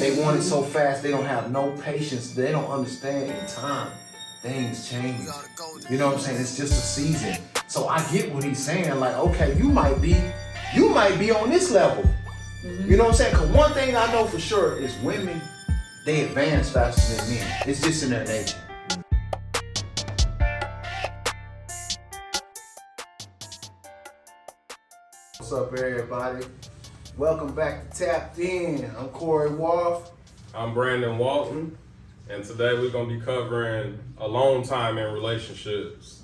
They want it so fast, they don't have no patience. They don't understand in time. Things change. You know what I'm saying? It's just a season. So I get what he's saying. Like, okay, you might be on this level. You know what I'm saying? Because one thing I know for sure is women, they advance faster than men. It's just in their nature. What's up, everybody? Welcome back to Tapp'd In. I'm Corey Wolf. I'm Brandon Walton, and today we're going to be covering alone time in relationships.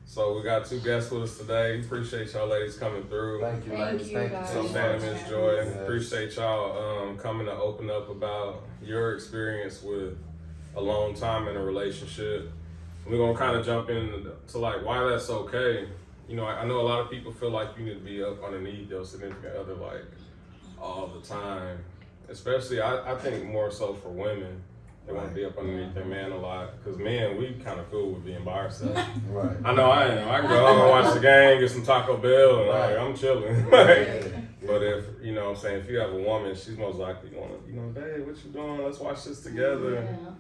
So we got two guests with us today. Appreciate y'all ladies coming through. Thank you, ladies. Thank you. So Shannon, Miss Joy, appreciate y'all coming to open up about your experience with alone time in a relationship. We're going to kind of jump into like why that's okay. You know, I know a lot of people feel like you need to be up underneath your significant other like all the time. Especially, I think more so for women. They want to be up underneath their man a lot. Because men, we kind of cool with being by ourselves. Right. I know I am. I can go home and watch the game, get some Taco Bell, and like, I'm chilling. But if, you know what I'm saying, if you have a woman, she's most likely going to, you know, hey, what you doing? Let's watch this together. Yeah.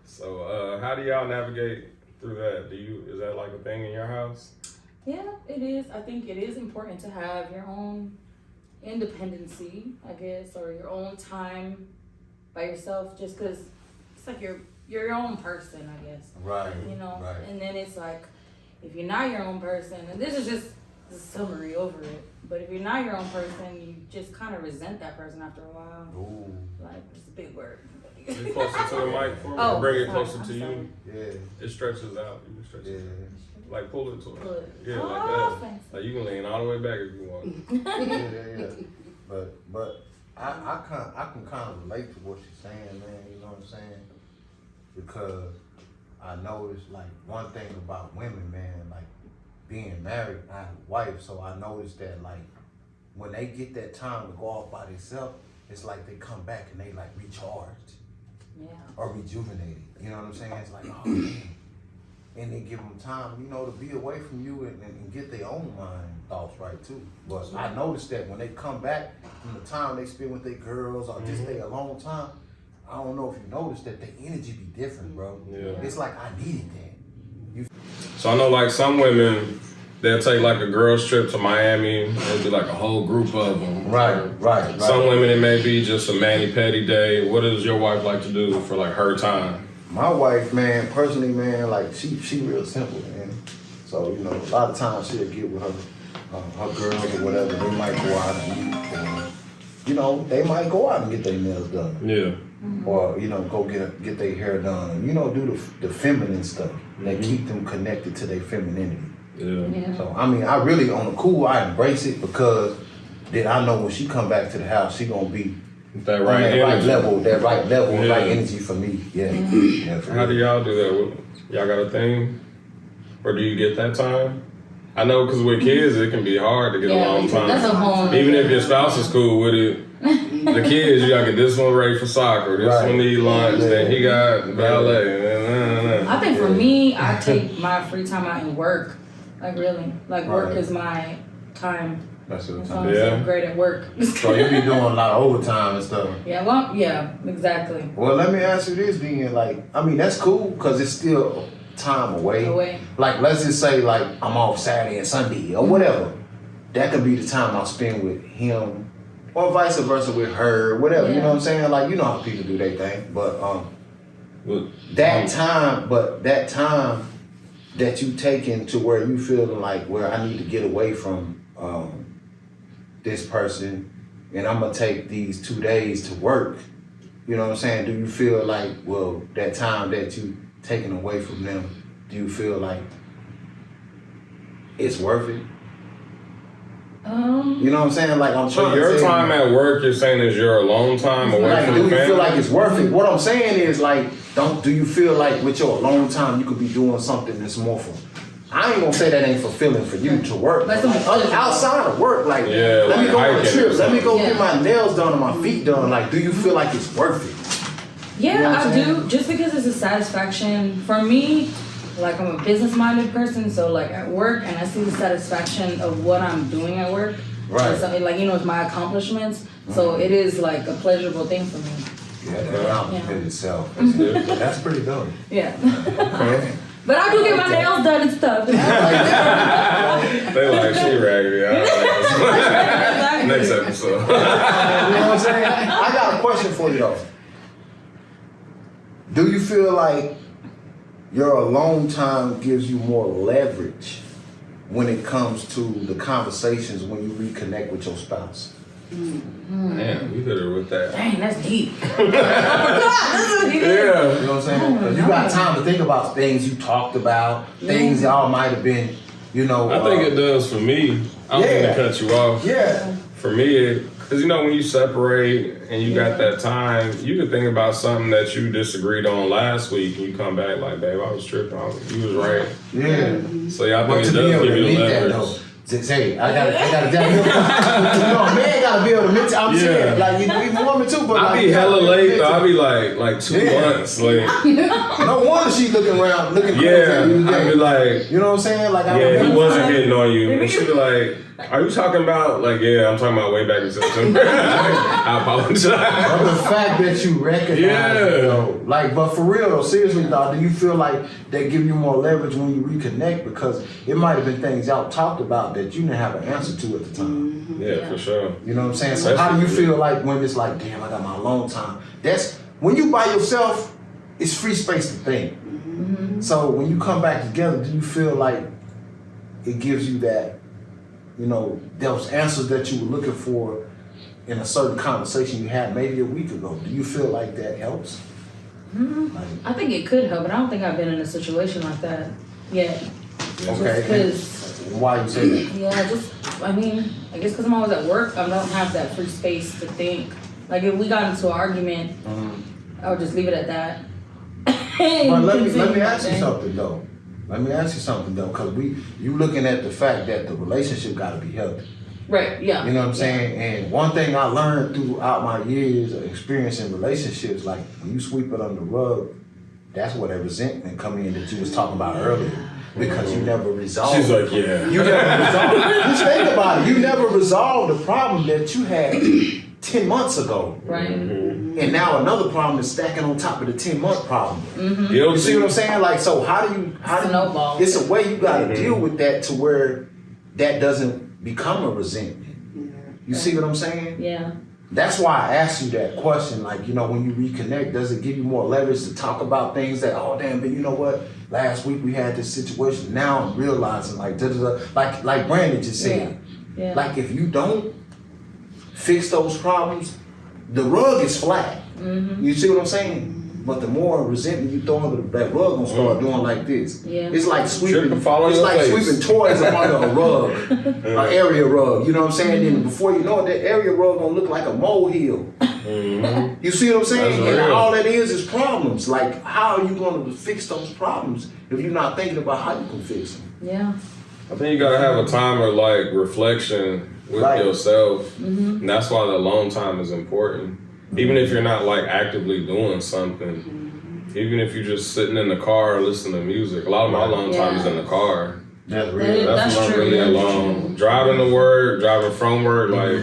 So how do y'all navigate through that? Is that like a thing in your house? Yeah, it is. I think it is important to have your own independency, I guess, or your own time by yourself, just because it's like you're your own person, I guess. Right. You know, right. and then it's like, if you're not your own person, and this is just a summary over it, but if you're not your own person, you just kind of resent that person after a while. Ooh. Like, it's a big word. Get closer to the mic for me. Oh, Bring it sorry, closer I'm to sorry. you. Yeah. It stretches out. You can stretch Yeah. it. Like pull it to Pull it. it. Yeah, Oh, like that. fancy. Like you can lean all the way back if you want. Yeah. But I can kind of relate to what she's saying, man. You know what I'm saying? Because I noticed like one thing about women, man, like being married, I have a wife, so I noticed that like when they get that time to go off by themselves, it's like they come back and they like recharged. Yeah. Or rejuvenated. You know what I'm saying? It's like, oh man. And they give them time, you know, to be away from you and get their own mind thoughts right too. But I noticed that when they come back from the time they spend with their girls or just stay a long time, I don't know if you noticed that the energy be different, bro. Yeah. It's like I needed that. So I know like some women, they'll take like a girls trip to Miami. It'll be like a whole group of them. Right. Some women, it may be just a mani-pedi day. What does your wife like to do for like her time? My wife, man, personally, man, like she real simple, man. So, you know, a lot of times she'll get with her girls or whatever. They might go out and eat, or, you know, they might go out and get their nails done. Yeah. Or, you know, go get their hair done. And, you know, do the feminine stuff. That keep them connected to their femininity. Yeah. So, I mean, I really, on the cool, I embrace it because then I know when she come back to the house, she gonna be That right level, right energy for me. Yeah. Yeah, for How real. do y'all do that? Y'all got a thing? Or do you get that time? I know because with kids, it can be hard to get a long time. That's a whole Even if your spouse is cool with it, the kids, you gotta get this one ready for soccer, this one need lunch, then he got ballet. I think for me, I take my free time out and work. Like really, like work Right. is my time. That's it. So I'm so great at work. So you be doing a lot of overtime and stuff. Yeah, exactly. Well, let me ask you this then. Like, I mean, that's cool because it's still time away. Like, let's just say, like, I'm off Saturday and Sunday or whatever. That could be the time I spend with him or vice versa with her, whatever. You know what I'm saying? Like, you know how people do their thing. But that time that you taking to where you feeling like, where I need to get away from this person and I'm gonna take these 2 days to work, you know what I'm saying? Do you feel like, well, that time that you taking away from them, do you feel like it's worth it? You know what I'm saying? Like I'm trying So your to say, time at work, you're saying is your alone time away like, from do the you family? feel like it's worth it? What I'm saying is like, do you feel like with your alone time you could be doing something that's more for? I ain't gonna say that ain't fulfilling for you to work. But Like, outside of work, like let me go on a hiking trip, or let me go something. get my nails done or my feet done. Like, do you feel like it's worth it? Yeah, You know what I'm I saying? do. Just because it's a satisfaction for me. Like I'm a business-minded person, so like at work, and I see the satisfaction of what I'm doing at work. Right. So, like, you know, it's my accomplishments. So it is like a pleasurable thing for me. Yeah, that accomplishment itself. That's pretty dope. Yeah. Okay. But I do get my nails done and stuff. They like, she raggedy. Next episode. You know what I'm saying? I got a question for you though. Do you feel like your alone time gives you more leverage when it comes to the conversations when you reconnect with your spouse? Man, we hit her with that. Dang, that's deep. Yeah. You know what I'm saying? 'Cause you got time to think about things you talked about, things y'all might have been, you know. I think it does for me. I don't mean to cut you off. Yeah. For me, because you know, when you separate and you got that time, you can think about something that you disagreed on last week and you come back like, babe, I was tripping. You was right. Yeah. So yeah, I But think to it be does able give to you meet that leverage. though. Say, I gotta tell you. You know, a man gotta be able to mention. I'm saying, like, you woman too, but I like, be hella late though. I be like 2 months late. No wonder she looking around, looking crazy. Yeah, I be like, you know what I'm saying? Like, yeah, he wasn't hitting on you. And she be like, are you talking about, like, yeah, I'm talking about way back in September. I apologize. But the fact that you recognize it, though, like, but for real though, seriously, dog, do you feel like they give you more leverage when you reconnect? Because it might have been things y'all talked about that you didn't have an answer to at the time. Yeah, for sure. You know what I'm saying? So how do you feel like when it's like, damn, I got my alone time? That's when you by yourself, it's free space to think. So when you come back together, do you feel like it gives you that, you know, those answers that you were looking for in a certain conversation you had maybe a week ago? Do you feel like that helps? I think it could help, but I don't think I've been in a situation like that yet. Okay. Because, why you say that? yeah, I guess because I'm always at work, I don't have that free space to think. Like if we got into an argument, I would just leave it at that. But let me ask you something though. Because you looking at the fact that the relationship got to be healthy. Right. Yeah. You know what I'm saying? And one thing I learned throughout my years of experience in relationships, like when you sweep it under the rug, that's where that resentment come in that you was talking about earlier. Because you never resolved. She's like, yeah. You never resolved. Just think about it. You never resolved the problem that you had 10 months ago. Right. And now another problem is stacking on top of the 10-month problem. You see what I'm saying? Like, so how do you, snowball. it's a way you gotta deal with that to where that doesn't become a resentment. You see what I'm saying? Yeah. That's why I asked you that question. Like, you know, when you reconnect, does it give you more leverage to talk about things that, oh damn, but you know what? Last week we had this situation. Now I'm realizing, like, like Brandon just said, like if you don't fix those problems, the rug is flat. You see what I'm saying? But the more resentment you throw under that rug, gonna start doing like this. Yeah. It's like sweeping. It's like sweeping toys up under a rug, an area rug. You know what I'm saying? Then before you know it, that area rug gonna look like a molehill. You see what I'm saying? That's And real. all that is problems. Like, how are you gonna fix those problems if you're not thinking about how you can fix them? Yeah. I think you gotta have a time of like reflection with yourself. And that's why the alone time is important. Even if you're not like actively doing something, even if you're just sitting in the car listening to music. A lot of my alone time is in the car. That's real. That's when I'm really alone. Driving to work, driving from work, like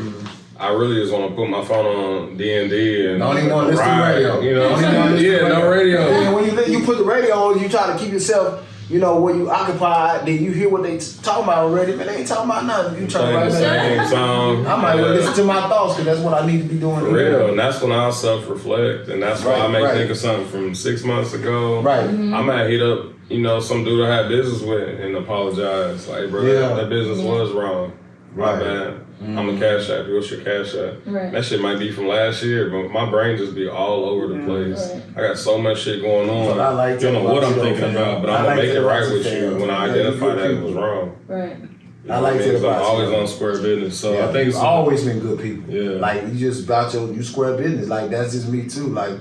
I really just want to put my phone on D&D and Don't even want to listen to radio. You know, no And radio. when you put the radio on, you try to keep yourself, you know, where you occupied, then you hear what they talking about already, but they ain't talking about nothing. You try to write the that same song. I might well listen to my thoughts because that's what I need to be doing. For real, and that's when I'll self-reflect, and that's why I may think of something from 6 months ago. Right. I might hit up, you know, some dude I had business with and apologize. Like, bro, that business was wrong. My bad. I'm a cash app. What's your cash app? Right. That shit might be from last year, but my brain just be all over the place. I got so much shit going on. But I like you don't know what I'm thinking fam. about, but I'm gonna make it right with you when I identify that it was wrong. Right. I like it I'm about always you. on square business, so Yeah, I think it's always been good people. Yeah. Like you just about you square business. Like that's just me too. Like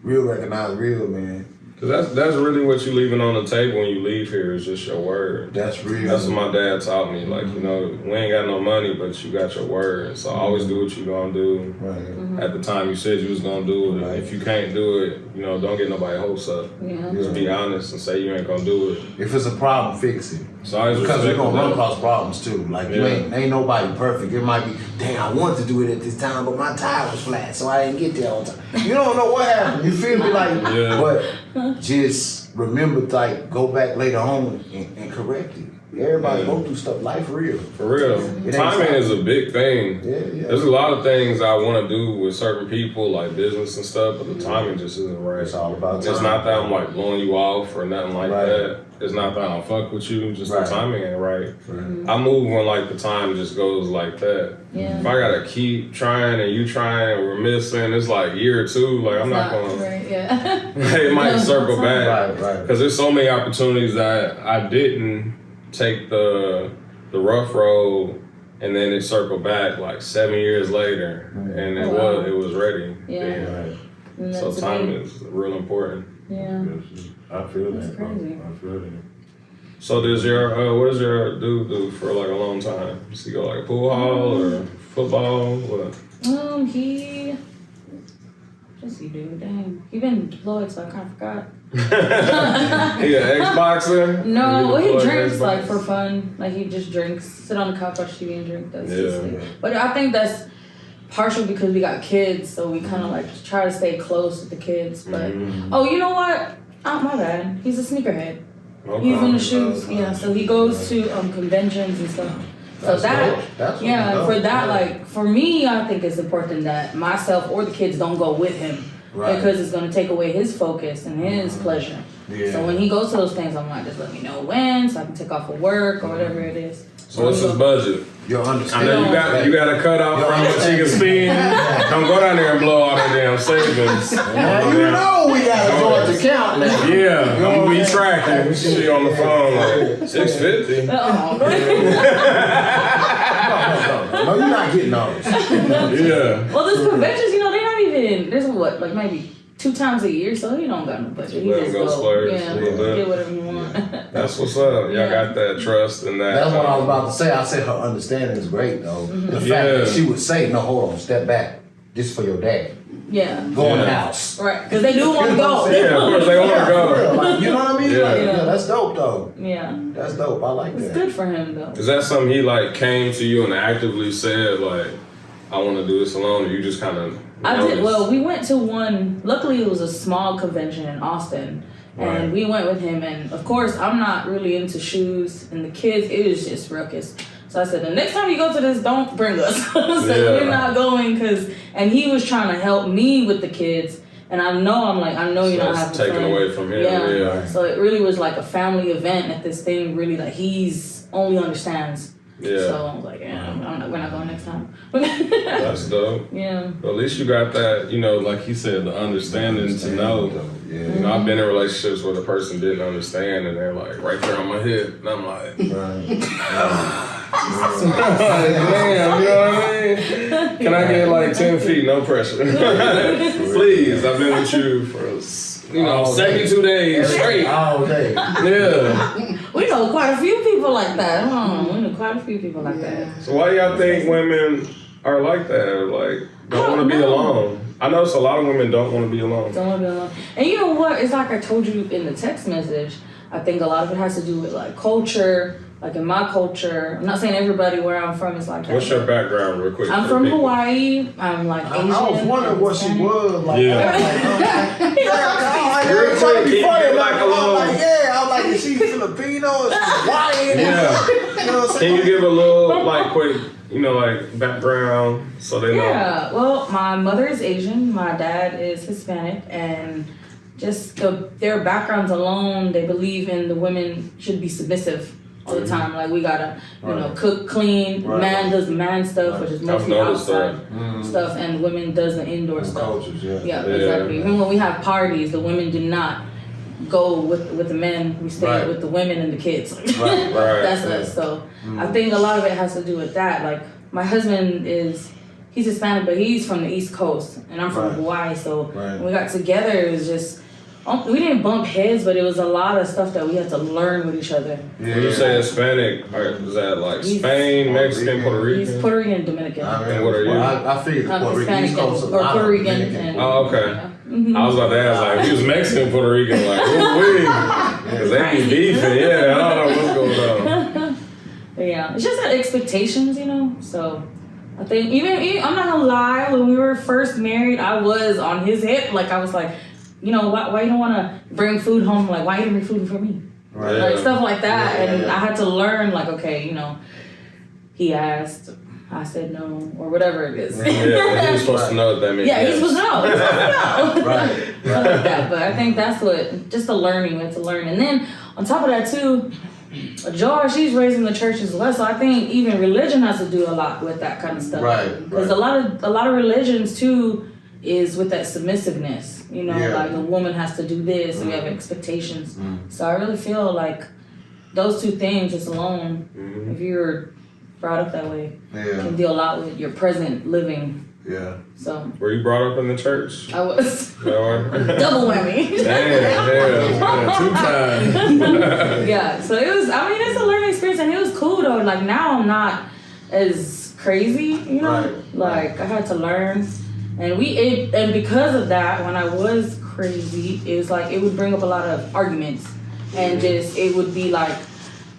real recognize real, man. Cause that's really what you leaving on the table when you leave here is just your word. That's real. That's what my dad taught me. Like, you know, we ain't got no money, but you got your word. So always do what you gonna do. Right. At the time you said you was gonna do it. Right. If you can't do it, you know, don't get nobody hopes up. Yeah. Just be honest and say you ain't gonna do it. If it's a problem, fix it. So I always Because we're respect gonna run that. across problems too. Like you ain't nobody perfect. It might be, dang, I wanted to do it at this time, but my tire was flat, so I didn't get there on time. You don't know what happened. You feel me? Like, but just remember, like, go back later on and correct it. Everybody go through stuff. Life real. For real. Timing is a big thing. Yeah. There's a lot of things I want to do with certain people, like business and stuff, but the timing just isn't right. It's all about time. It's not that I'm like blowing you off or nothing like that. It's not that I don't fuck with you, just the timing ain't right. I move when like the time just goes like that. Yeah. If I gotta keep trying and you trying and we're missing, it's like a year or two, like I'm not gonna, Right, yeah. it might circle back. Right. Because there's so many opportunities that I didn't take the rough road and then it circled back like 7 years later and it was ready. Yeah. Then. So time is real important. Yeah. I feel That's that. crazy. I feel that. So does your what does your dude do for like a long time? Does he go like a pool hall or football? What? He what's he do? Dang. He been deployed, so I kind of forgot. He an Xboxer? No, well, he drinks Xbox? like for fun. Like he just drinks, sit on the couch, watch TV, and drink. That's his thing. Yeah. But I think that's partial because we got kids, so we kind of like try to stay close with the kids. But oh, you know what? Oh, my bad. He's a sneakerhead. Okay. He's in the shoes. Yeah, so he goes to conventions and stuff. So That's for that, like for me, I think it's important that myself or the kids don't go with him. Right. Because it's going to take away his focus and his pleasure. Yeah. So when he goes to those things, I'm like, just let me know when, so I can take off of work or whatever it is. So what's his budget? Your I understanding. know you got a cutoff from what she can spend. Don't go down there and blow all that damn savings. Now you know we got a joint account now. Yeah, I'm gonna be tracking. She be on the phone like $650. No, you're not getting those. Yeah. Well, those conventions, they're not even, there's what, like maybe 2 times a year, so he don't got no budget. He Let him just go splurge yeah, a little bit. get whatever you want. That's what's up. Y'all got that trust and that. That's what I was about to say. I said her understanding is great though. The fact that she would say, no, hold on, step back. This for your dad. Yeah. Go in the house. Right, because they do want to go. Yeah, of course they want to go. Like, you know what I mean? Yeah. Like, that's dope though. Yeah. That's dope. I like It's that. good for him, though. Is that something he like came to you and actively said like, I want to do this alone, or you just kind of? I did. Well, we went to one. Luckily, it was a small convention in Austin, and we went with him. And of course, I'm not really into shoes, and the kids, it was just ruckus. So I said, the next time you go to this, don't bring us. So we're not going and he was trying to help me with the kids. And I know you're not having fun. Taken away from him. Yeah. So it really was like a family event at this thing. Really, like he's only understands. Yeah. So I was like, we're not going next time. That's dope. Yeah. Well, at least you got that, like he said, the understanding to know. Yeah. I've been in relationships where the person didn't understand and they're like right there on my hip. And I'm like, damn, you know what I mean? Can I get like 10 feet, no pressure? Please, I've been with you for 72 days straight. All day. Yeah. We know quite a few people like that. We know quite a few people like that. So why y'all think women are like that? Or like don't want to be alone? I notice a lot of women don't want to be alone. Don't want to be alone. And you know what? It's like I told you in the text message. I think a lot of it has to do with like culture. Like in my culture, I'm not saying everybody where I'm from is like that. What's your background, real quick? I'm from Hawaii. I'm like Asian. I was wondering what she was like. Yeah. Real quick, be funny. I was like, is she Filipino? Is she Hawaiian? Yeah. You know what I'm Can saying? you give a little like quick, like background so they know? Yeah. Well, my mother is Asian. My dad is Hispanic, and just their backgrounds alone, they believe in the women should be submissive all the time. Like we gotta, cook, clean. Man does man stuff, which is mostly outside stuff, and women does the indoor stuff. Cultures, Yeah, exactly. Even when we have parties, the women do not go with the men. We stay with the women and the kids. Right. That's us. So I think a lot of it has to do with that. Like my husband he's Hispanic, but he's from the East Coast, and I'm from Hawaii. So when we got together, it was just we didn't bump heads, but it was a lot of stuff that we had to learn with each other. Yeah. When you say Hispanic, is that like Spain, Mexican, Puerto Rican? He's Puerto Rican and Dominican. And what are you? I figured Puerto Rican. Hispanic or Puerto Rican. And, oh, okay. Yeah. Mm-hmm. I was about to ask, like, if he was Mexican, Puerto Rican, like, because they be beefing, yeah, I don't know what's going on. Yeah, it's just that expectations, so I think even I'm not gonna lie, when we were first married, I was on his hip, like I was like, why you don't want to bring food home, like why you didn't bring food for me, right. Like stuff like that, and I had to learn, like, okay, he asked, I said no, or whatever it is. Yeah, he was supposed to know what that means. Yeah, he's supposed to know. Right. Stuff like that, but I think that's just the learning, we had to learn, and then on top of that too, Joy, she's raised in the church as well, so I think even religion has to do a lot with that kind of stuff. Right. Because a lot of religions too is with that submissiveness. Like a woman has to do this, and we have expectations. So I really feel like those two things just alone, if you're brought up that way, can deal a lot with your present living. Yeah. So. Were you brought up in the church? I was. Double whammy. Damn, 2 times. Yeah, so it's a learning experience, and it was cool though. Like now I'm not as crazy, Right. Like I had to learn, and because of that, when I was crazy, it was like it would bring up a lot of arguments, and it would be like,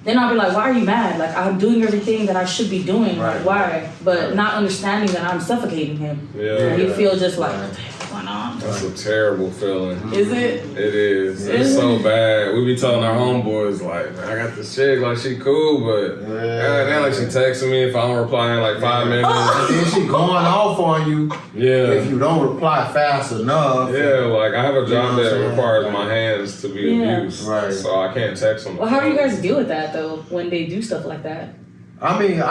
then I'll be like, why are you mad? Like I'm doing everything that I should be doing. Right. Like why? But not understanding that I'm suffocating him. Yeah. And you feel just like, what the heck's going on? That's a terrible feeling. Is it? It is. It's so bad. We be telling our homeboys, like, man, I got this chick, like, she cool, but goddamn, like, she texting me if I don't reply in like 5 minutes. And then she going off on you if you don't reply fast enough. Yeah, like, I have a job that requires my hands to be abused. Right. So I can't text them. Well, how do you guys deal with that, though, when they do stuff like that? I mean,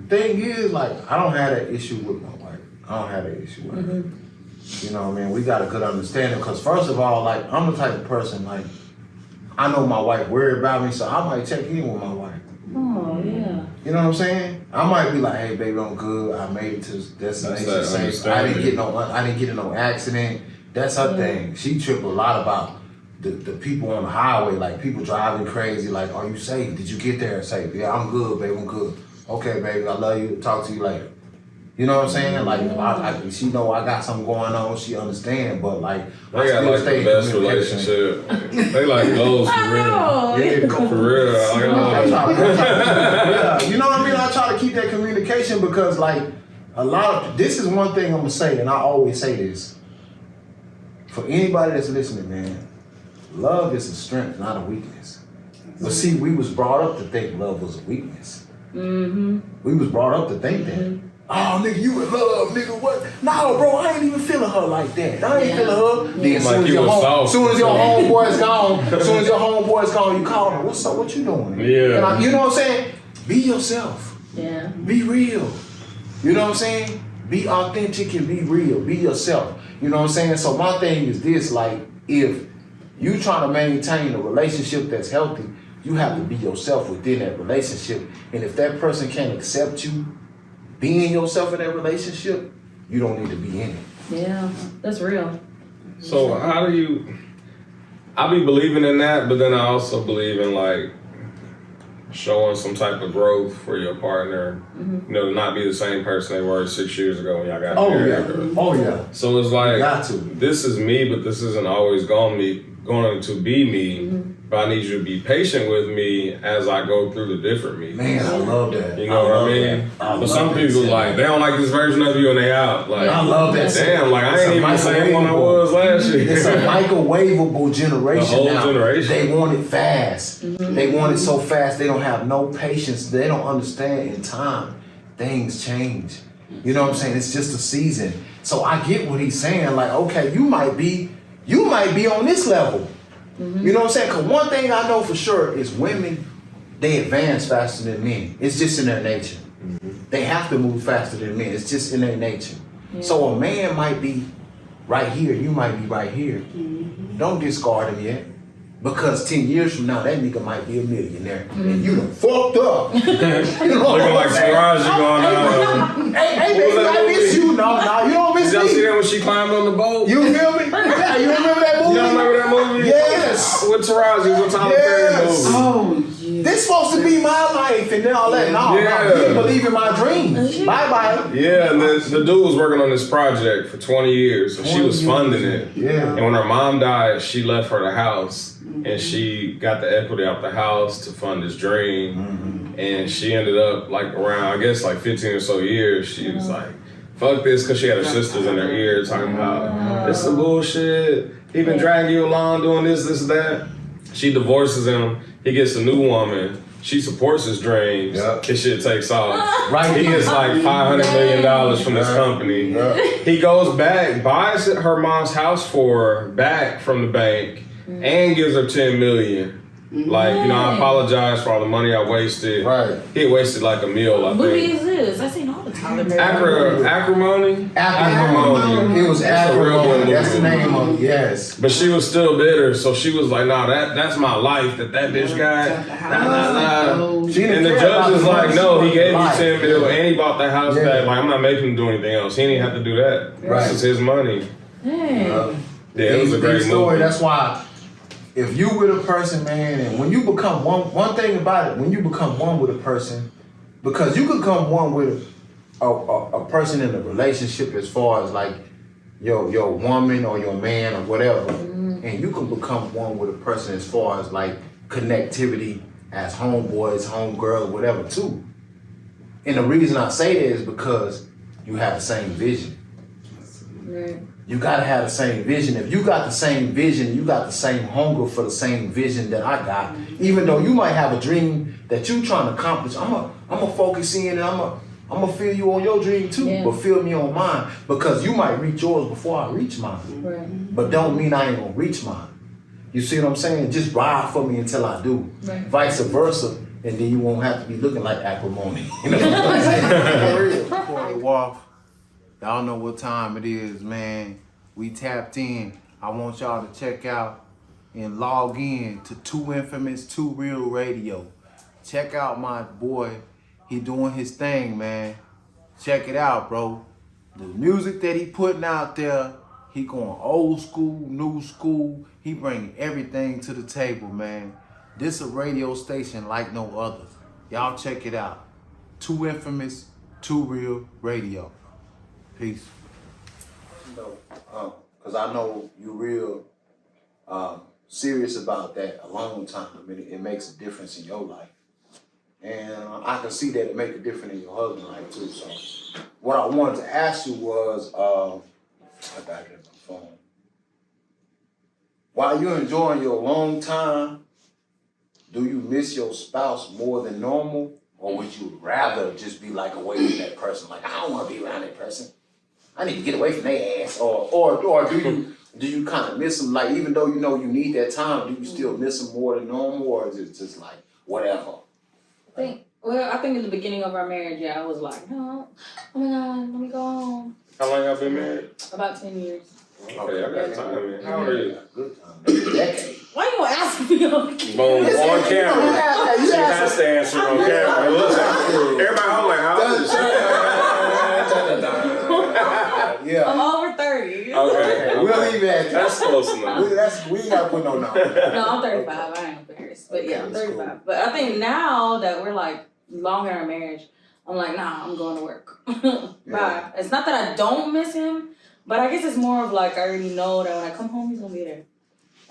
thing is, like, I don't have that issue with my wife. I don't have that issue with her. You know what I mean? We got a good understanding, because first of all, like, I'm the type of person, like, I know my wife worried about me, so I might check in with my wife. Oh, yeah. You know what I'm saying? I might be like, hey, baby, I'm good. I made it to destination safe. I didn't get in no accident. That's her thing. She tripped a lot about the people on the highway, like people driving crazy, like, are you safe? Did you get there safe? Yeah, I'm good, baby, I'm good. Okay, baby, I love you. Talk to you later. You know what I'm saying? Like, she know I got something going on, she understand, but like, they got like the best relationship. They like goals for real. Yeah, for real. Yeah, you know what I mean? I try to keep that communication, because like, this is one thing I'm gonna say, and I always say this. For anybody that's listening, man, love is a strength, not a weakness. But see, we was brought up to think love was a weakness. We was brought up to think that. Oh, nigga, you in love, nigga, what? No, bro, I ain't even feeling her like that. I ain't feeling her. Then as soon as your homeboy's gone, you call her, what's up, what you doing? Yeah. You know what I'm saying? Be yourself. Yeah. Be real. You know what I'm saying? Be authentic and be real. Be yourself. You know what I'm saying? So my thing is this, like, if you trying to maintain a relationship that's healthy, you have to be yourself within that relationship. And if that person can't accept you being yourself in that relationship, you don't need to be in it. Yeah, that's real. So how do you, I be believing in that, but then I also believe in like showing some type of growth for your partner, to not be the same person they were 6 years ago when y'all got married. Oh yeah. So it's like, got to. This is me, but this isn't always going to be me. But I need you to be patient with me as I go through the different me. Man, I love that. You know what I mean? But some people like, they don't like this version of you and they out. Like, I love that. Damn, like I ain't even the same one I was last year. It's a microwavable generation. The whole now. generation. They want it fast. They want it so fast, they don't have no patience. They don't understand in time, things change. You know what I'm saying? It's just a season. So I get what he's saying. Like, okay, you might be on this level. You know what I'm saying? Because one thing I know for sure is women, they advance faster than men. It's just in their nature. They have to move faster than men. It's just in their nature. So a man might be right here, you might be right here. Don't discard him yet. Because 10 years from now, that nigga might be a millionaire. And you done fucked up. You know looking like Taraji going on. Hey, baby, I miss you. No, you don't miss me. Did y'all see that when she climbed on the boat? You feel me? You remember that movie? You don't remember that movie? Yes. With Taraji, with Tyler Perry movie. Oh, yeah. This supposed to be my life and all that. No, you didn't believe in my dreams. Bye-bye. Yeah, and the dude was working on this project for 20 years, so she was funding it. Yeah. And when her mom died, she left her the house, and she got the equity out the house to fund his dream. And she ended up, like, around, I guess, like 15 or so years, she was like, fuck this, because she had her sisters in her ear talking about, this is some bullshit. He been dragging you along doing this, that. She divorces him. He gets a new woman. She supports his dreams. Yep. His shit takes off. Right. He gets like $500 million from this company. Yep. He goes back, buys her mom's house for her back from the bank, and gives her $10 million. Like, you know, I apologize for all the money I wasted. Right. He had wasted like a meal, I What movie think. is this? I seen all the time. Acrimony? Acrimony. It was Acrimony. That's the name of it. Yes. But she was still bitter, so she was like, nah, that's my life that bitch got. Nah. And the judge was like, no, he gave you $10 million and he bought the house back. Like, I'm not making him do anything else. He didn't have to do that. Right. This is his money. Dang. Yeah, it was a great story. movie. That's why if you with a person, man, and when you become one thing about it, when you become one with a person, because you could become one with a person in a relationship as far as like your woman or your man or whatever, and you can become one with a person as far as like connectivity as homeboys, homegirl, whatever too. And the reason I say that is because you have the same vision. Right. You gotta have the same vision. If you got the same vision, you got the same hunger for the same vision that I got. Even though you might have a dream that you trying to accomplish, I'm a focus in and I'm a feel you on your dream too, but feel me on mine because you might reach yours before I reach mine. Right. But don't mean I ain't gonna reach mine. You see what I'm saying? Just ride for me until I do. Right. Vice versa, and then you won't have to be looking like Acrimony. You know what I'm saying? For real. Before we walk, y'all know what time it is, man. We tapped in. I want y'all to check out and log in to 2 Infamous, 2 Real Radio. Check out my boy. He doing his thing, man. Check it out, bro. The music that he putting out there, he going old school, new school. He bringing everything to the table, man. This a radio station like no other. Y'all check it out. 2 Infamous, 2 Real Radio. Peace. Because I know you real serious about that a long time. I mean, it makes a difference in your life. And I can see that it make a difference in your husband's life too. So what I wanted to ask you was, I got it in my phone. While you're enjoying your long time, do you miss your spouse more than normal? Or would you rather just be like away from that person? Like, I don't want to be around that person. I need to get away from their ass. Or do you kind of miss them? Like, even though you know you need that time, do you still miss them more than normal? Or is it just like, whatever? I think in the beginning of our marriage, I was like, no, oh my God, let me go home. How long y'all been married? About 10 years. Okay, I got time, man. How old are you? Good time. Decade. Why you gonna ask me on camera? Boom, on camera. She has to answer on camera. Look, everybody hold like, how old is she? Yeah. I'm over 30. Okay. We'll leave it at that. That's close enough. We ain't got to put no number. No, I'm 35. I ain't embarrassed. But yeah, I'm that's 35. cool. But I think now that we're like long in our marriage, I'm like, nah, I'm going to work. Bye. It's not that I don't miss him, but I guess it's more of like I already know that when I come home, he's going to be there.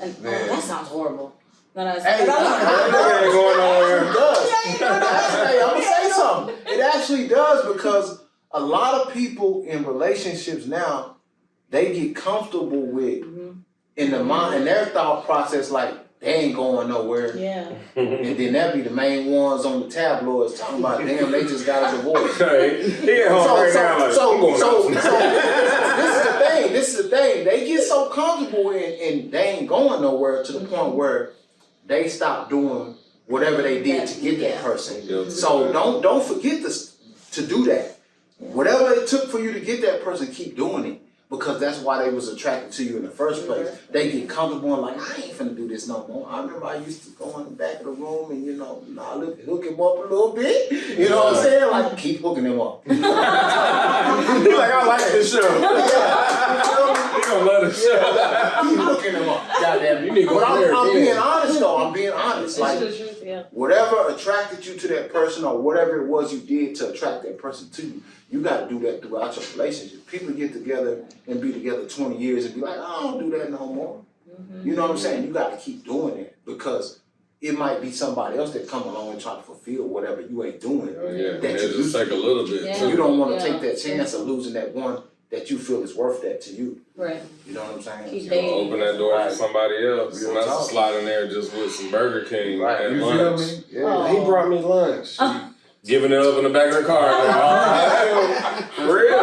And that sounds horrible. Then I Hey, ain't going nowhere. It does. Hey, I'm going to say something. It actually does because a lot of people in relationships now, they get comfortable with in the mind and their thought process like they ain't going nowhere. Yeah. And then that be the main ones on the tabloids talking about damn they just got a divorce. Hey, he at home right now like, I'm going out. This is the thing. They get so comfortable and they ain't going nowhere to the point where they stop doing whatever they did to get that person. So don't forget to do that. Whatever it took for you to get that person, keep doing it. because that's why they was attracted to you in the first place. They get comfortable and like, I ain't finna do this no more. I remember I used to go in the back of the room and, hook him up a little bit. You know what I'm saying? Like, keep hooking him up. He's like, I like this show. You gonna let us Keep hooking him up. Goddamn, you need to go. But I'm being honest though. I'm being honest. Like, whatever attracted you to that person or whatever it was you did to attract that person to you, you got to do that throughout your relationship. People get together and be together 20 years and be like, I don't do that no more. You know what I'm saying? You got to keep doing it because it might be somebody else that come along and try to fulfill whatever you ain't doing. That you just take a little bit. So you don't want to take that chance of losing that one that you feel is worth that to you. Right. You know what I'm saying? Keep open that door for somebody else. And that's slide in there just with some Burger King at You lunch. feel me? Yeah. He brought me lunch. Giving it up in the back of the car. For real.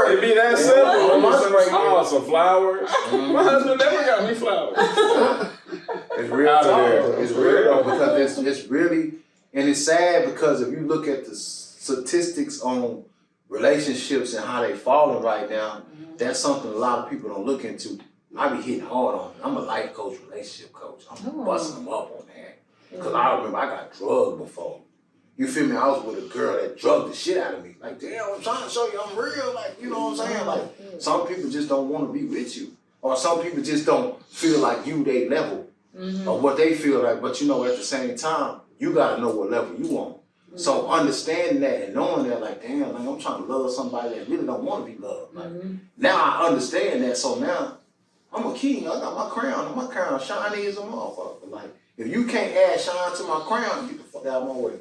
It be that simple. Some flowers. My husband never got me flowers. It's real talk. It's real though because it's really, and it's sad because if you look at the statistics on relationships and how they falling right now, that's something a lot of people don't look into. I be hitting hard on it. I'm a life coach, relationship coach. I'm busting them up on that. Because I remember I got drugged before. You feel me? I was with a girl that drugged the shit out of me. Like, damn, I'm trying to show you I'm real. Like, you know what I'm saying? Like, some people just don't want to be with you. Or some people just don't feel like you they level. Or what they feel like. But you know, at the same time, you got to know what level you on. So understanding that and knowing that, like, damn, like, I'm trying to love somebody that really don't want to be loved. Like, now I understand that, so now I'm a king. I got my crown, and my crown shiny as a motherfucker. Like, if you can't add shine to my crown, get the fuck out of my way.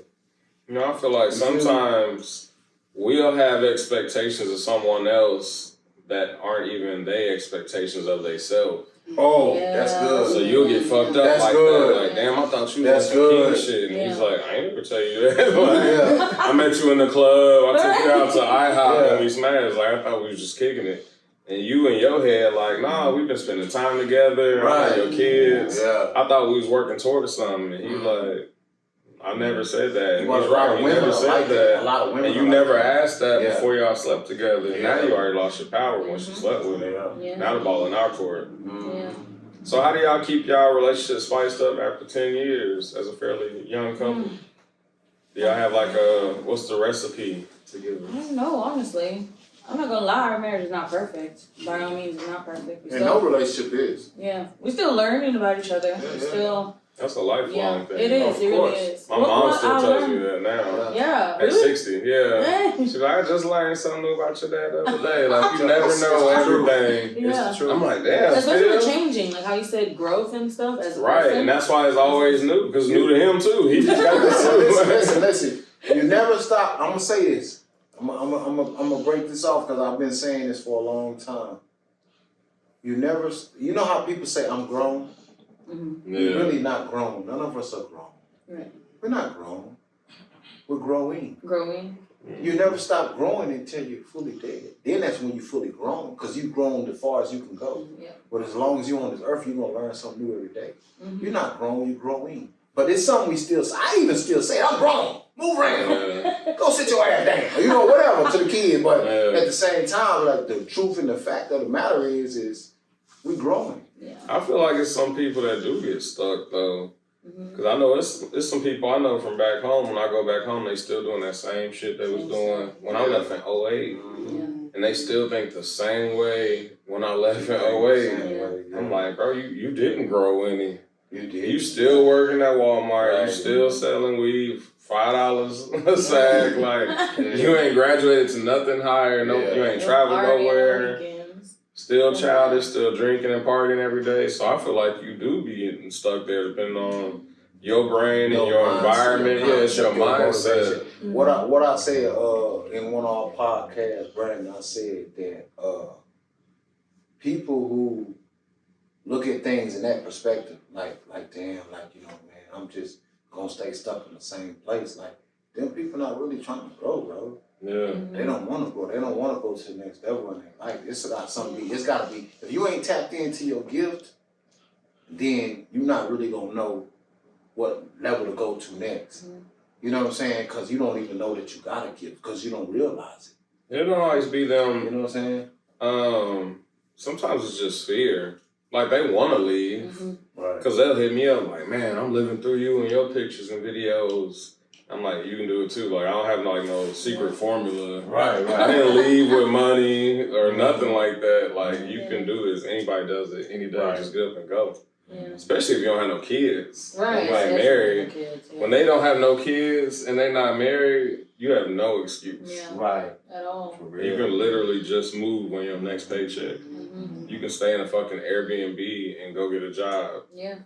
You know, I feel like sometimes we'll have expectations of someone else that aren't even their expectations of themselves. Oh, that's good. So you'll get fucked up that's like good. that. Like, damn, I thought you was some king shit. And he's like, I ain't never tell you that. Like, I met you in the club. I took you out to IHOP and we smashed. Like, I thought we was just kicking it. And you in your head, like, nah, we've been spending time together. Right. Your kids. Yeah. I thought we was working towards something. And he's like, I never said that. And he's right. You never said that. A lot of women. And you never asked that before y'all slept together. And now you already lost your power once you slept with him. Now the ball in our court. So how do y'all keep y'all relationship spiced up after 10 years as a fairly young couple? Do y'all have like what's the recipe to give us? I don't know, honestly. I'm not gonna lie, our marriage is not perfect. By no means, it's not perfect. And no relationship is. Yeah, we're still learning about each other. We're still. That's a lifelong thing. It is. It really is. My mom still tells you that now. Yeah. At 60, She's like, I just learned something new about your dad the other day. Like, you never know everything. Yeah. It's the truth. I'm like, damn. Especially with changing, like how you said growth and stuff. As a person. And that's why it's always new, because new to him too. He just got this. Listen. You never stop. I'm gonna say this. I'm gonna break this off because I've been saying this for a long time. You know how people say I'm grown? We're really not grown. None of us are grown. Right. We're not grown. We're growing. Growing. You never stop growing until you're fully dead. Then that's when you're fully grown, because you've grown as far as you can go. Yeah. But as long as you're on this earth, you're gonna learn something new every day. You're not grown, you're growing. But it's something we still say. I even still say, I'm grown. Move around. Go sit your ass down. You know, whatever to the kids. But at the same time, like, the truth and the fact of the matter is we growing. Yeah. I feel like it's some people that do get stuck though. Because I know it's some people I know from back home. When I go back home, they still doing that same shit they was doing when I left in 08. And they still think the same way when I left in 08. I'm like, bro, you didn't grow any. You did. You still working at Walmart. You still selling weed, $5 a sack. Like, you ain't graduated to nothing higher. You ain't traveled nowhere. Still childish, still drinking and partying every day. So I feel like you do be getting stuck there depending on your brain and your environment. It's your mindset. What I said in one of our podcasts, Brandon, I said that people who look at things in that perspective, like damn, like, you know, man, I'm just gonna stay stuck in the same place. Like, them people not really trying to grow, bro. Yeah. They don't want to grow. They don't want to go to the next level in their life. It's got to be. If you ain't tapped into your gift, then you're not really gonna know what level to go to next. You know what I'm saying? Because you don't even know that you got a gift because you don't realize it. It don't always be them. You know what I'm saying? sometimes it's just fear. Like, they want to leave. Right. Because they'll hit me up like, man, I'm living through you and your pictures and videos. I'm like, you can do it too. Like, I don't have like no secret formula. Right. I didn't leave with money or nothing like that. Like, you can do this. Anybody does it any day. Right. Just get up and go. Yeah. Especially if you don't have no kids. Right. Like, married. Kids, When they don't have no kids and they not married, you have no excuse. Yeah. Right. At all. For real. You can literally just move on your next paycheck. You can stay in a fucking Airbnb and go get a job. Yeah.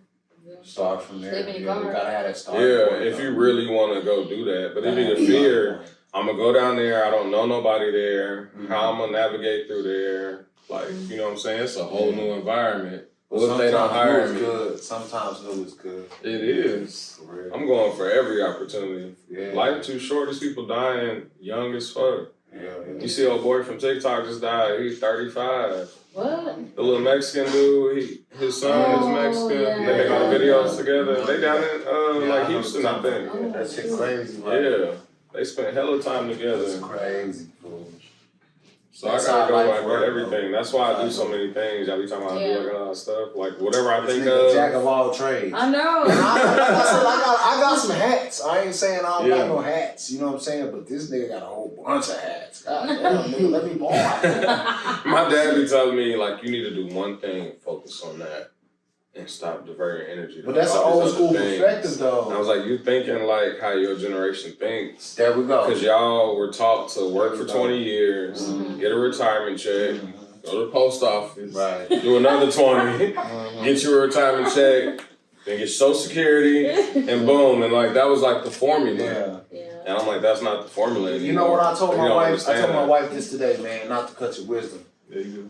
Start from there. Live in You your car. gotta have that start. Yeah, if you really want to go do that. But if you the fear, I'm going to go down there, I don't know nobody there, how I'm going to navigate through there. Like, you know what I'm saying? It's a whole new environment. What if they don't hire me? Good. Sometimes new is good. It is. For real. I'm going for every opportunity. Yeah. Life too short. These people dying young as fuck. Yeah. You see old boy from TikTok just died. He's 35. What? The little Mexican dude, his son is Mexican. Yeah. They make all the videos together. They down in like Houston, I think. Yeah, that shit crazy, right? Yeah. They spent hella time together. That's crazy, fool. So That's I gotta how go life back work, with everything. bro. That's why I do so many things. Y'all be talking about I do like a lot of stuff. Like whatever I This think nigga of. jack of all trades. I know. And I got some hats. I ain't saying I don't Yeah. got no hats. You know what I'm saying? But this nigga got a whole bunch of hats. God damn, nigga, let me borrow. My dad be telling me like you need to do one thing, focus on that, and stop diverting energy. But that's an all these old other school things. perspective, And I though. was like, you thinking like how your generation thinks. There we go. Because y'all were taught to work for 20 years, get a retirement check, go to the post office, Right. do another 20, get your retirement check, then get Social Security, and boom. And like that was like the formula. Yeah. Yeah. And I'm like, that's not the formula anymore. You know what I told You my don't wife? I understand told my that. wife this today, man, not to cut your wisdom. Yeah, you do.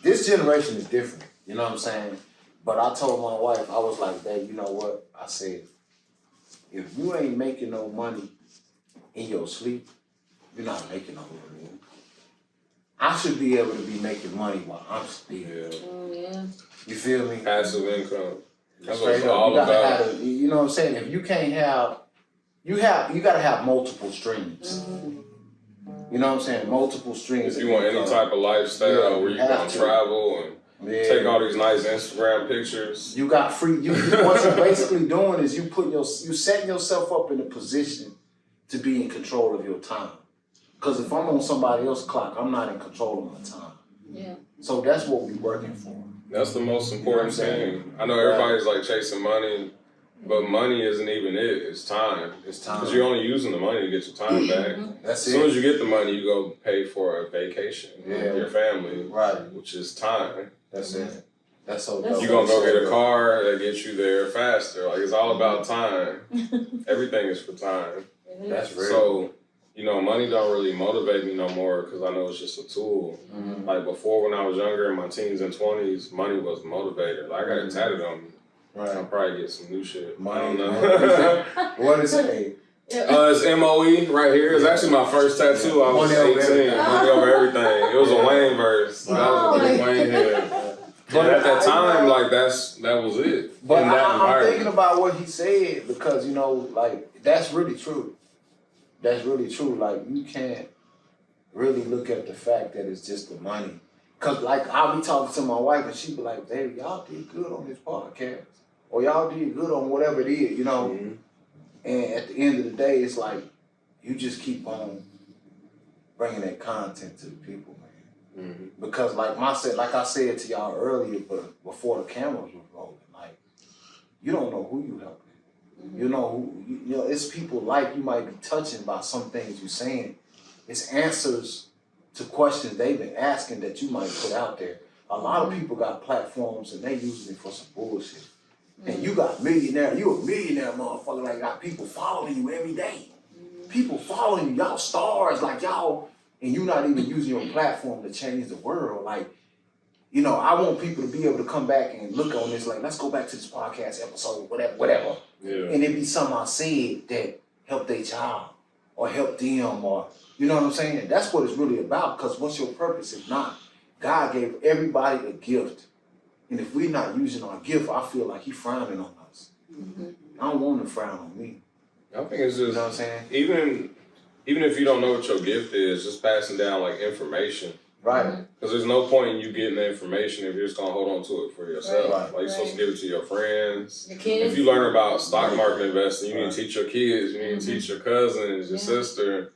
This generation is different. You know what I'm saying? But I told my wife, I was like, Dad, you know what? I said, if you ain't making no money in your sleep, you're not making no money. I should be able to be making money while I'm asleep. Yeah. Oh, yeah. You feel me? Passive income. That's what Straight it's up. all You gotta about. have, you know what I'm saying? If you can't have, you gotta have multiple streams. You know what I'm saying? Multiple streams. If you want any type of lifestyle Yeah, where you you have can to. travel and Yeah. take all these nice Instagram pictures. You got free. What you're basically doing is you setting yourself up in a position to be in control of your time. Because if I'm on somebody else's clock, I'm not in control of my time. Yeah. So that's what we're working for. That's the most important You know what I'm saying? thing. I know everybody's like chasing money, but money isn't even it. It's time. It's time. Because you're only using the money to get your time back. That's As soon as it. you get the money, you go pay for a vacation Yeah. with your family, Right. which is time. That's it. That's so That's dope. You're gonna go That's get a so car that gets you there faster. Like it's all about time. Everything is for time. dope. That's real. So, you know, money don't really motivate me no more because I know it's just a tool. Like before, when I was younger in my teens and 20s, money was a motivator. Like I got it tatted on me. I'll Right. probably get some new shit. I Money. don't know. What is it? It's MOE right here. It's actually my first tattoo. I was Money over 18. everything. Money over everything. It was a Wayne verse. That was a big Wayne head. But at that time, like that was it. But in that I'm environment. thinking about what he said because, you know, like, that's really true. That's really true. Like, you can't really look at the fact that it's just the money. Because, like, I'll be talking to my wife and she be like, Dave, y'all did good on this podcast. Or y'all did good on whatever it is, you know. Mm-hmm. And at the end of the day, it's like, you just keep on bringing that content to the people, man. Mm-hmm. Because like I said to y'all earlier, but before the cameras were rolling, like you don't know who you helping. You know who you know. It's people like you might be touching by some things you're saying. It's answers to questions they've been asking that you might put out there. A lot of people got platforms and they using it for some bullshit. And you got millionaire, you a millionaire motherfucker. Like got people following you every day. People following you, y'all stars, like y'all. And you're not even using your platform to change the world. Like, you know, I want people to be able to come back and look on this, like, let's go back to this podcast episode, whatever. Yeah. And it be something I said that helped their child or helped them or, you know what I'm saying? That's what it's really about because what's your purpose if not? God gave everybody a gift. And if we're not using our gift, I feel like He's frowning on us. I don't want Him to frown on me. I think it's just, You know what I'm saying? even if you don't know what your gift is, just passing down like information. Right. Because there's no point in you getting the information if you're just gonna hold on to it for yourself. Right. Like you're supposed to give it to your friends. Your kids. If you learn about stock market investing, you need to teach your kids, you need to teach your cousins, your sister.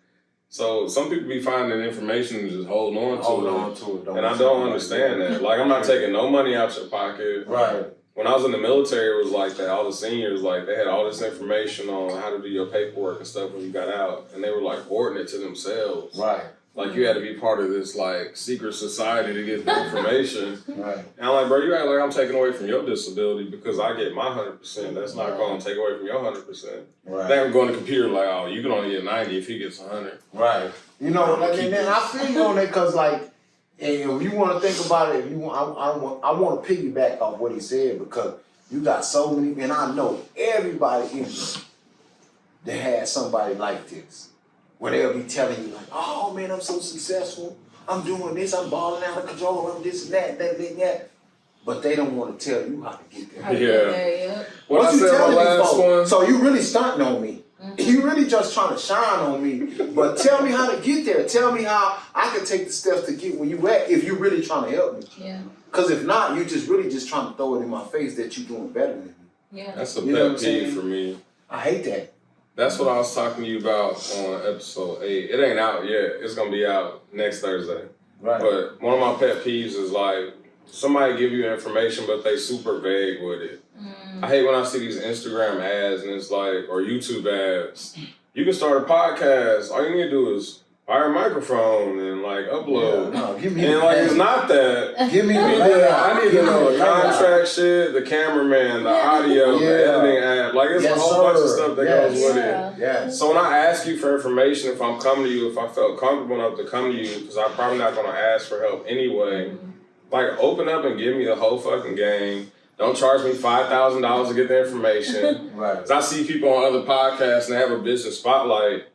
So some people be finding information and just holding on to it. And I don't understand that. Like I'm not taking no money out your pocket. Right. When I was in the military, it was like that. All the seniors, like, they had all this information on how to do your paperwork and stuff when you got out. And they were, like, hoarding it to themselves. Right. Like, you had to be part of this, like, secret society to get the information. Right. And I'm like, bro, you act like I'm taking away from your disability because I get my 100%. That's not going to take away from your 100%. Right. Then I'm going to the computer like, oh, you can only get 90 if he gets 100. Right. You know, and then I feel you on that because, like, and if you want to think about it, if you want, I want to piggyback off what he said because you got so many, and I know everybody in here that has somebody like this, where they'll be telling you like, "Oh man, I'm so successful. I'm doing this. I'm balling out of control. I'm this and that." But they don't want to tell you how to get there. Yeah. What I said my last one. So you really stunting on me. You really just trying to shine on me. But tell me how to get there. Tell me how I can take the steps to get where you at if you're really trying to help me. Yeah. Because if not, you just really just trying to throw it in my face that you're doing better than me. Yeah. That's a pet peeve for me. I hate that. That's what I was talking to you about on episode 8. It ain't out yet. It's going to be out next Thursday. Right. But one of my pet peeves is like, somebody give you information, but they super vague with it. I hate when I see these Instagram ads and it's like, or YouTube ads. You can start a podcast. All you need to do is buy a microphone and like upload. Yeah, no, give me and like it's not that. Give me I need to know the contract shit, the cameraman, the audio, the editing app. Like it's a whole bunch of stuff that goes with it. Yeah. So when I ask you for information, if I'm coming to you, if I felt comfortable enough to come to you, because I'm probably not gonna ask for help anyway. Like open up and give me the whole fucking game. Don't charge me $5,000 to get the information. Right. Because I see people on other podcasts and they have a business spotlight,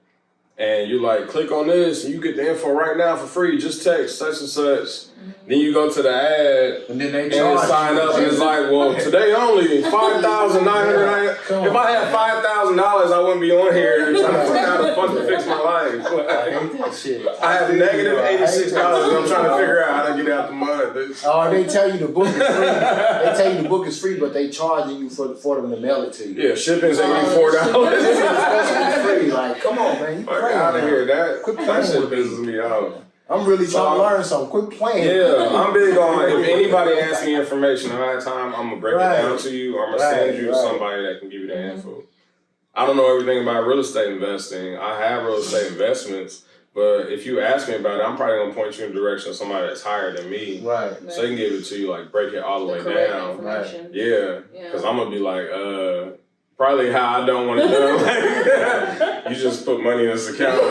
and you like click on this and you get the info right now for free. Just text such and such. Then you go to the ad and then they sign up, and it's like, well, today only $5,900. If I had $5,000, I wouldn't be on here trying to figure out a fun to fix my life. I hate that shit. I have negative $86. I'm trying to figure out how to get out the mud. Oh, they tell you the book is free. They tell you the book is free, but they charging you for them to mail it to you. Yeah, shipping's $84. It's supposed to be free. Like, come on, man. You Fuck out of here. That shit pisses me off. I'm really trying to learn something. Quit playing. Yeah, I'm big on if anybody asks me information ahead of time, I'm gonna break it down to you. I'm gonna send you to somebody that can give you the info. I don't know everything about real estate investing. I have real estate investments, but if you ask me about it, I'm probably gonna point you in the direction of somebody that's higher than me. Right. So they can give it to you, like break it all the way down. Right. Yeah. Because I'm gonna be like, probably how I don't want to do it. You just put money in this account.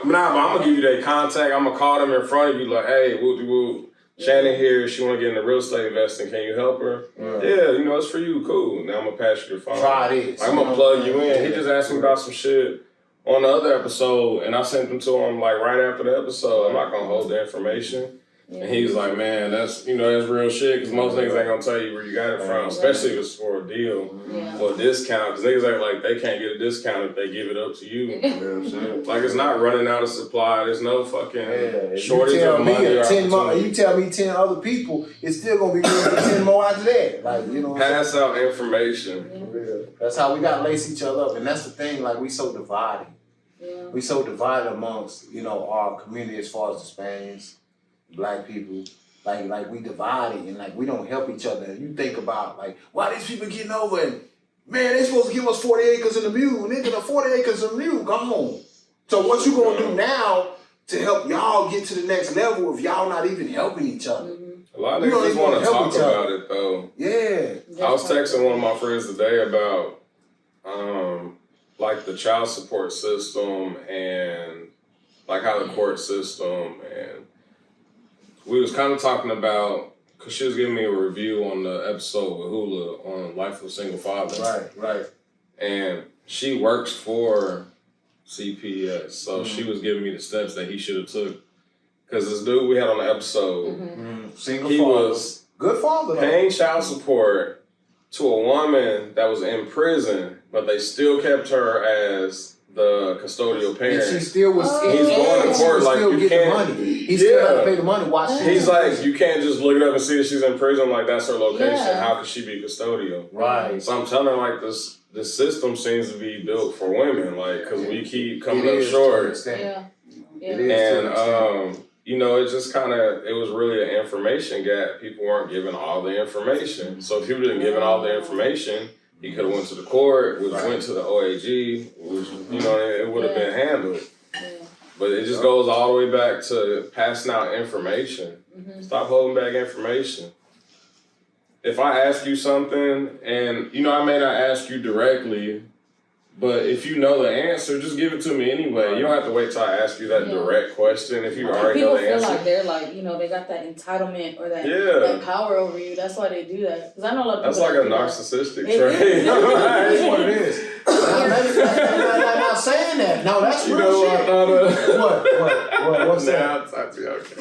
Nah, but I'm gonna give you their contact. I'm gonna call them in front of you, like, hey, woo. Shannon here. She wanna get into real estate investing. Can you help her? Yeah, you know it's for you. Cool. Now I'm gonna pass you your phone. Try this. I'm gonna plug you in. He just asked me about some shit on the other episode, and I sent them to him like right after the episode. I'm not gonna hold the information. And he's like, man, that's real shit, because most niggas ain't gonna tell you where you got it from, especially if it's for a deal or a discount, because niggas act like they can't get a discount if they give it up to you. Like, it's not running out of supply. There's no fucking shortage of money. You tell me 10 other people, it's still gonna be good for 10 more after that. Like, you know, pass out information. That's how we gotta lace each other up, and that's the thing. Like, we so divided. We so divided amongst our community as far as the Spaniards. Black people, like we divided and like we don't help each other. And you think about like why these people getting over and man, they supposed to give us 40 acres in the mule. Nigga, the 40 acres in the mule, go home. So what you gonna do now to help y'all get to the next level if y'all not even helping each other? A lot of niggas just want to talk about it though. Yeah. I was texting one of my friends today about like the child support system and like how the court system, and we was kind of talking about, because she was giving me a review on the episode with Hula on Life of a Single Father. Right. And she works for CPS, so she was giving me the steps that he should have took. Because this dude we had on the episode, single he father. Was good father though. Paying child support to a woman that was in prison, but they still kept her as the custodial parent. And she still was. He's going to court like still you get can't. the money. He still had to pay the money. Watch. He's like, you can't just look it up and see that she's in prison. Like that's her location. Yeah. How could she be custodial? Right. So I'm telling her like this system seems to be built for women. Like because we keep coming up is short. Yeah. It is. And you know, it just kind of it was really an information gap. People weren't given all the information. So if people didn't given all the information, he could have went to the court, which went to the OAG, which you know it would have been handled. Yeah. But it just goes all the way back to passing out information. Stop holding back information. If I ask you something, and you know I may not ask you directly, but if you know the answer, just give it to me anyway. You don't have to wait till I ask you that direct question. If you already know the answer. People feel like they're like, you know, they got that entitlement or that power over you. That's why they do that. Because I know a lot of people. That's like a narcissistic trait. That's what it is. I'm not saying that. No, that's you real know shit. what I thought of? What's that? Nah, I'll talk to you. Okay.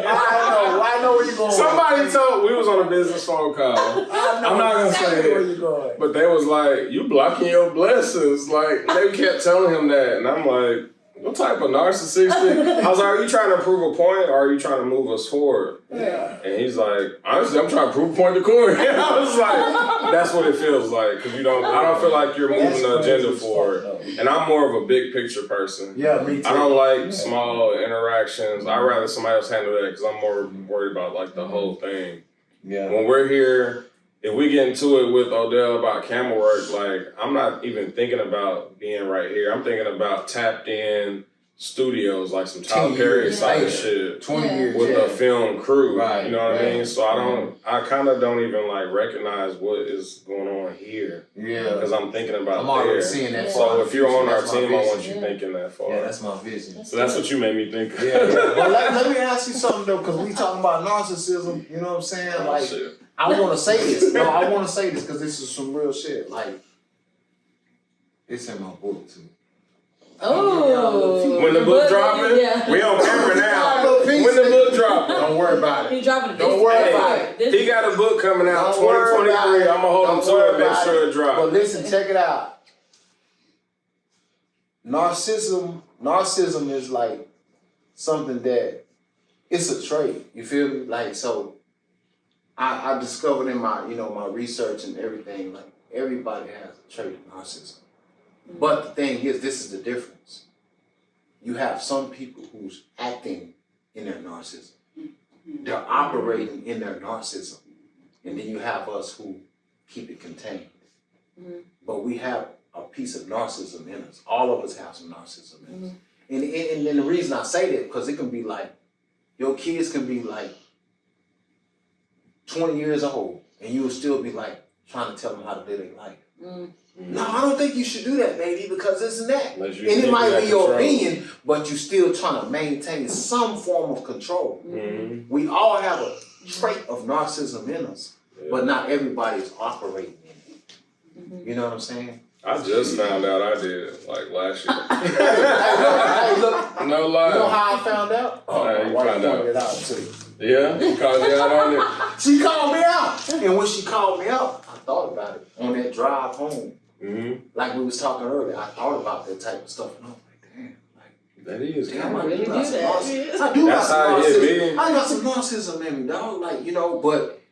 I know where you're going. Somebody told we was on a business phone call. I'm not gonna say where it, you're going. but they was like, "You blocking your blessings." Like they kept telling him that, and I'm like, "What type of narcissistic?" I was like, "Are you trying to prove a point, or are you trying to move us forward?" Yeah. And he's like, "Honestly, I'm trying to prove a point to court." And I was like, "That's what it feels like, because I don't feel like you're moving the agenda forward." And I'm more of a big picture person. Yeah, me too. I don't like small interactions. I'd rather somebody else handle that because I'm more worried about like the whole thing. Yeah. When we're here, if we get into it with Odell about camera work, like I'm not even thinking about being right here. I'm thinking about Tapp'd in studios, like some Tyler Perry side shit. 20 years with a film crew. Right. You know what I mean? So I kind of don't even like recognize what is going on here. Yeah. Because I'm thinking about I'm already there. seeing that So far. if you're on our That's my team, I vision. want you thinking that far. Yeah, that's my vision. So that's what you made me think of. Yeah. Well, let me ask you something though, because we talking about narcissism. You know what I'm saying? Oh, Like, shit. I want to say this. No, I want to say this because this is some real shit. Like, it's in my book too. Oh. When the book dropping, we on camera now. When the book dropping, Don't worry about it. He dropping Don't worry about it. He got a book coming out, Don't worry about 2023. it. I'm gonna hold him Don't to worry it, make about sure it. it drops. But listen, check it out. Narcissism is like something that it's a trait. You feel me? Like, so I discovered in my, my research and everything, like everybody has a trait of narcissism. But the thing is, this is the difference. You have some people who's acting in their narcissism. They're operating in their narcissism. And then you have us who keep it contained. But we have a piece of narcissism in us. All of us have some narcissism in us. And the reason I say that, because it can be like, your kids can be like 20 years old, and you'll still be like trying to tell them how to live their life. No, I don't think you should do that, baby, because this and that. And it might be your opinion, but you're still trying to maintain some form of control. We all have a trait of narcissism in us, but not everybody is operating in it. You know what I'm saying? I just found out I did, like last year. Hey, look. No lie. You know how I found out? You My wife found out. pointed it out to you. Yeah? You called me out on it? She called me out. And when she called me out, I thought about it on that drive home. Like we was talking earlier, I thought about that type of stuff. And I was like, damn. That is. Damn, I really do got some do that. narcissism. I do got That's some how it narcissism. is, I got some narcissism in me, dog. Like, but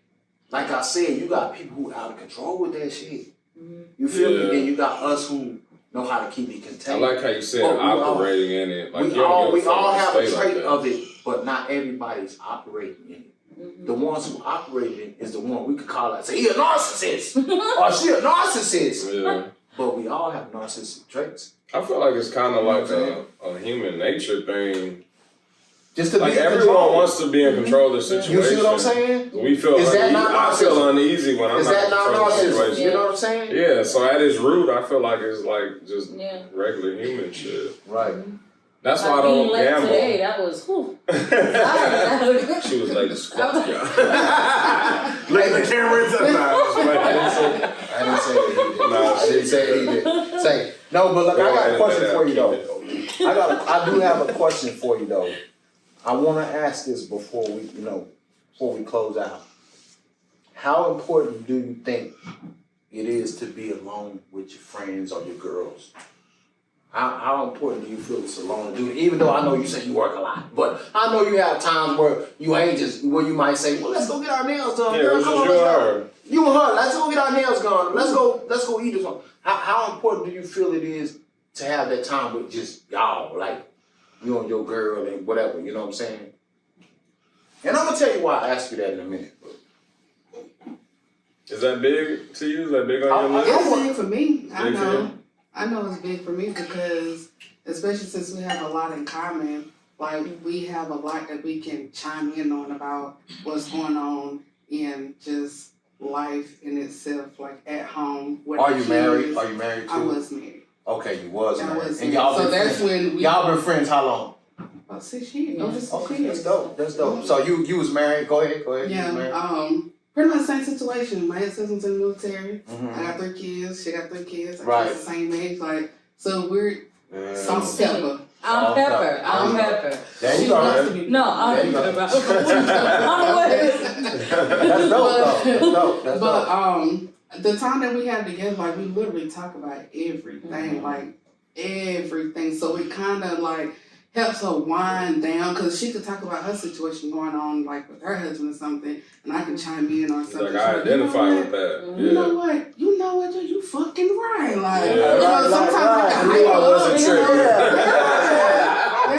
like I said, you got people who out of control with that shit. You feel me? Then you got us who know how to keep it I contained. like how you said operating in it. Like we all have a trait of it, but not everybody's operating in it. The ones who operate in it is the one we could call out, say, he a narcissist, or she a narcissist. Yeah. But we all have narcissistic traits. I feel like it's kind of like a human nature thing. Just to like be in everyone control. wants to be in control of the situation. You see what I'm saying? We feel Is that not I feel narcissism? uneasy when I'm Is not that in not control of the narcissism? situation. You know what I'm saying? Yeah, so at its root, I feel like it's like just regular human shit. Right. That's why I don't being late gamble. today, that was, whew. She was late as fuck, y'all. Look at the camera and I didn't say that he did. No, I didn't say that he did. Say, no, but look, I got a question for you though. I do have a question for you though. I want to ask this before we close out. How important do you think it is to be alone with your friends or your girls? How important do you feel it's alone to do it? Even though I know you say you work a lot, but I know you have times where you ain't just, where you might say, well, let's go get our nails done. Yeah, Girl, come on, let's go. You and her, let's go get our nails done. Let's go eat or something. How important do you feel it is to have that time with just y'all, like you and your girl and whatever, you know what I'm saying? And I'm gonna tell you why I asked you that in a minute. Is that big to you? Is that big on your list? It's big for me. Big for you? I know it's big for me because, especially since we have a lot in common, like we have a lot that we can chime in on about what's going on in just life in itself, like at home. Are you married? Are you married too? I was married. Okay, you was I married. was And married. y'all So been that's friends. when we Y'all been friends how long? about 6 years. Yeah. Over 6 Okay, years. that's dope. That's dope. So you was married. Go ahead. You was married. Yeah. Pretty much the same situation. My ex-husband's in the military. Mhm. I got 3 kids. She got 3 kids. Right. We're the same age. Like, so we're Yeah. some pepper. I'm Pepper. I'm Pepper. There She you go. wants to Man. be No, I'm There you go. Pepper. I'm with That's dope though. That's dope. That's But dope. the time that we had together, like we literally talk about everything, like everything. So it kind of like helps her wind down because she could talk about her situation going on, like with her husband or something, and I can chime in on It's something. like I She's identify you know with that. what? You know what? You know what? You fucking right. Like, Yeah, you know, sometimes I can I knew I hype wasn't up, you tripping. know?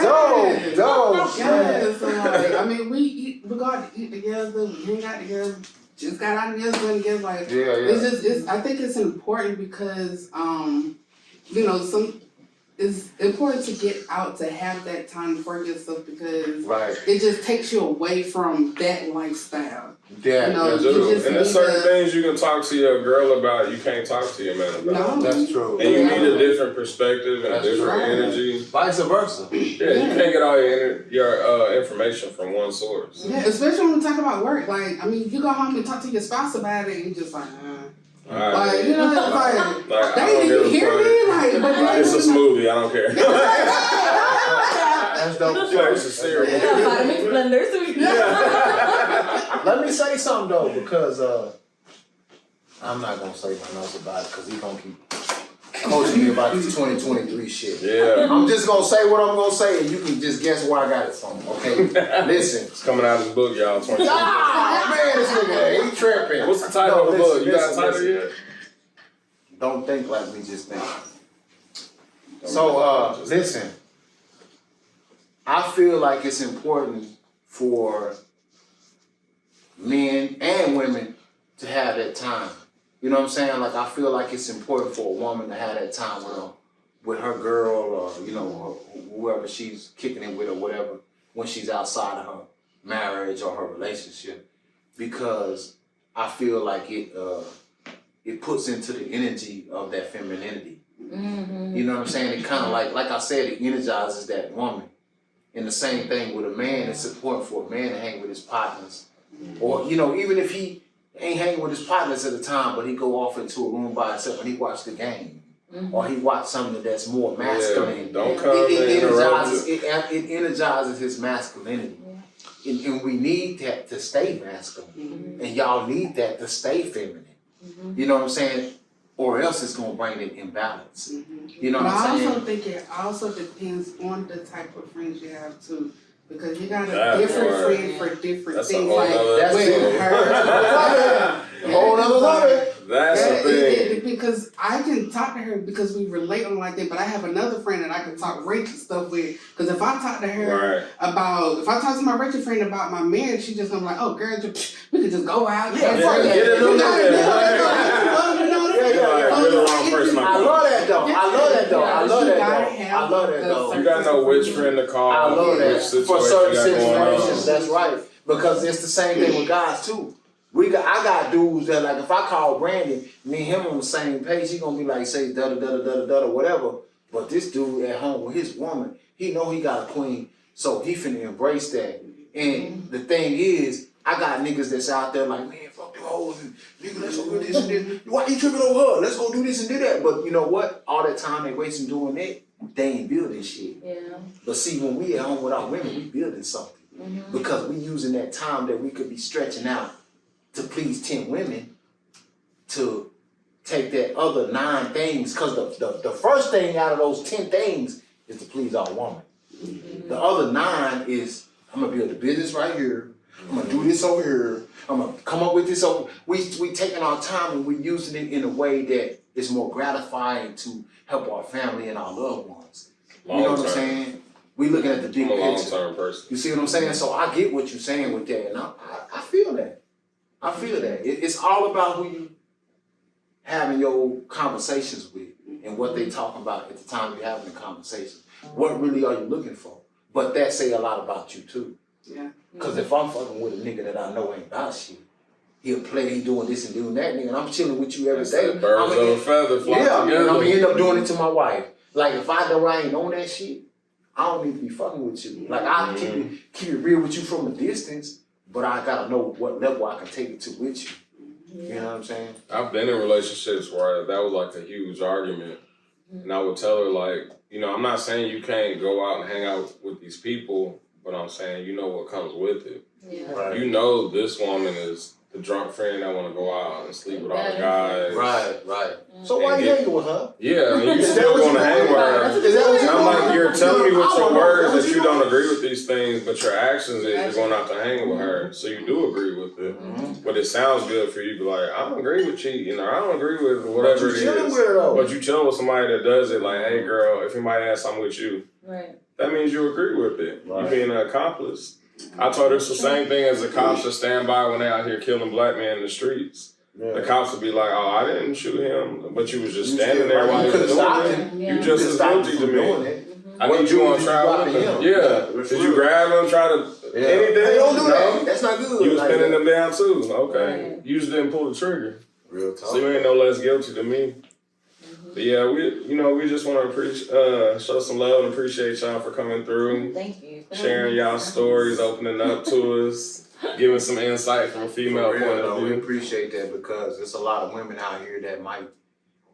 Dope. Dope. Yeah, so like, I mean, we go out to eat together, we hang out together, just got out together, together. Like, Yeah, it's just, I think it's important because, you know, it's important to get out to have that time for yourself because right. it just takes you away from that lifestyle. Yeah. You know, Yeah, dude. you just And there's need certain to- things you can talk to your girl about you can't talk to your man about. No. That's true. And you need a different perspective and a That's different right. energy. Vice versa. Yeah, you can't get all your information from one source. Yeah, especially when we talk about work. Like, I mean, you go home and talk to your spouse about it and you just like, All right. like, you know, it's like, Like, I they don't didn't give a hear fuck. me, like, but then, It's a smoothie, I don't care. That's dope. Yeah, it's a cereal. Vitamin blenders. Let me say something though, because I'm not gonna say nothing else about it, because he's gonna keep coaching me about this 2023 shit. Yeah. I'm just gonna say what I'm gonna say, and you can just guess where I got it from. Okay, listen. It's coming out of the book, y'all. 2023. Ah, man, this nigga, he tripping. What's the title No, of the book? listen, You got a listen, title listen. yet? Don't think like we just think. So, listen. I feel like it's important for men and women to have that time. You know what I'm saying? Like, I feel like it's important for a woman to have that time with her girl or, you know, whoever she's kicking it with or whatever when she's outside of her marriage or her relationship, because I feel like it puts into the energy of that femininity. Mm-hmm. You know what I'm saying? It kind of like I said, it energizes that woman. And the same thing with a man, it's important for a man to hang with his partners. Or, you know, even if he ain't hanging with his partners at the time, but he go off into a room by himself and he watch the game. Or he watch something that's more masculine. Yeah, don't come It and interrupt energizes, you. it energizes his masculinity. And we need that to stay masculine. And y'all need that to stay feminine. You know what I'm saying? Or else it's going to bring an imbalance. You know but what I'm I saying? also think it also depends on the type of friends you have too. Because you got a That different part. friend for different That's a things. whole Like nother That's with it. her. Whole nother woman. That's the thing. Because I can talk to her because we relate on like that, but I have another friend that I can talk Rachel stuff with. Because if I talk to her if I talk to my Rachel friend about my marriage, she just gonna be like, oh girl, we could just go out. Yeah, and fuck fuck that. it. Get it You on know, there. you know what I'm saying? Yeah. You're the wrong person. I love that though. I love that though. I love that gotta though. have I love that the though. You gotta know which friend to call. I love which that. For certain situation you got going on. situations, that's right. Because it's the same thing with guys too. I got dudes that, like, if I call Brandon, me and him on the same page, he gonna be like, say da da da da da da whatever. But this dude at home with his woman, he know he got a queen, so he finna embrace that. And the thing is, I got niggas that's out there like, man, fuck them hoes, and nigga, let's go do this and this. Why you tripping over her? Let's go do this and do that. But you know what? All that time they wasting doing that, they ain't building shit. Yeah. But see, when we at home with our women, we building something. Because we using that time that we could be stretching out to please 10 women to take that other 9 things, because the first thing out of those 10 things is to please our woman. The other 9 is, I'm gonna build a business right here, I'm gonna do this over here, I'm gonna come up with this over. We taking our time and we using it in a way that is more gratifying to help our family and our loved ones. You know what I'm saying? We looking at the big picture. Long-term person. You see what I'm saying? So I get what you're saying with that, and I feel that. I feel that. It's all about who you having your conversations with and what they talking about at the time you're having the conversation. What really are you looking for? But that say a lot about you too. Yeah. Cause if I'm fucking with a nigga that I know ain't about shit, he'll play, he doing this and doing that, nigga, and I'm chilling with you every day. Birds of a feather flock together. I'm gonna end up doing it to my wife. Like if I know I ain't on that shit, I don't need to be fucking with you. Like I keep it real with you from a distance, but I gotta know what level I can take it to with you. You know what I'm saying? I've been in relationships where that was like a huge argument. And I would tell her, like, you know, I'm not saying you can't go out and hang out with these people, but I'm saying you know what comes with it. Yeah. Right. You know this woman is the drunk friend that want to go out and sleep with all the guys. Right. So why you hanging with her? Yeah, and you still going to hang with her. And I'm like, you're telling me with your words that you don't agree with these things, but your actions is you're going out to hang with her. So you do agree with it. But it sounds good for you to be like, I don't agree with cheating, or I don't agree with whatever it is. But you chilling with somebody that does it, like, hey girl, if anybody asks, I'm with you. Right. That means you agree with it. You being an accomplice. I told her it's the same thing as the cops that stand by when they out here killing black men in the streets. The cops would be like, oh, I didn't shoot him, but you was just standing there while he was doing it. You just as guilty to me. I need you on trial with him. Yeah. Did you grab him, try to anything? Hey, don't do that. That's not good. You was pinning them down too. Okay. You just didn't pull the trigger. Real talk. So you ain't no less guilty than me. But yeah, we just want to show some love and appreciate y'all for coming through. Thank you. Sharing y'all stories, opening up to us, giving some insight from a female point of We view. appreciate that because there's a lot of women out here that might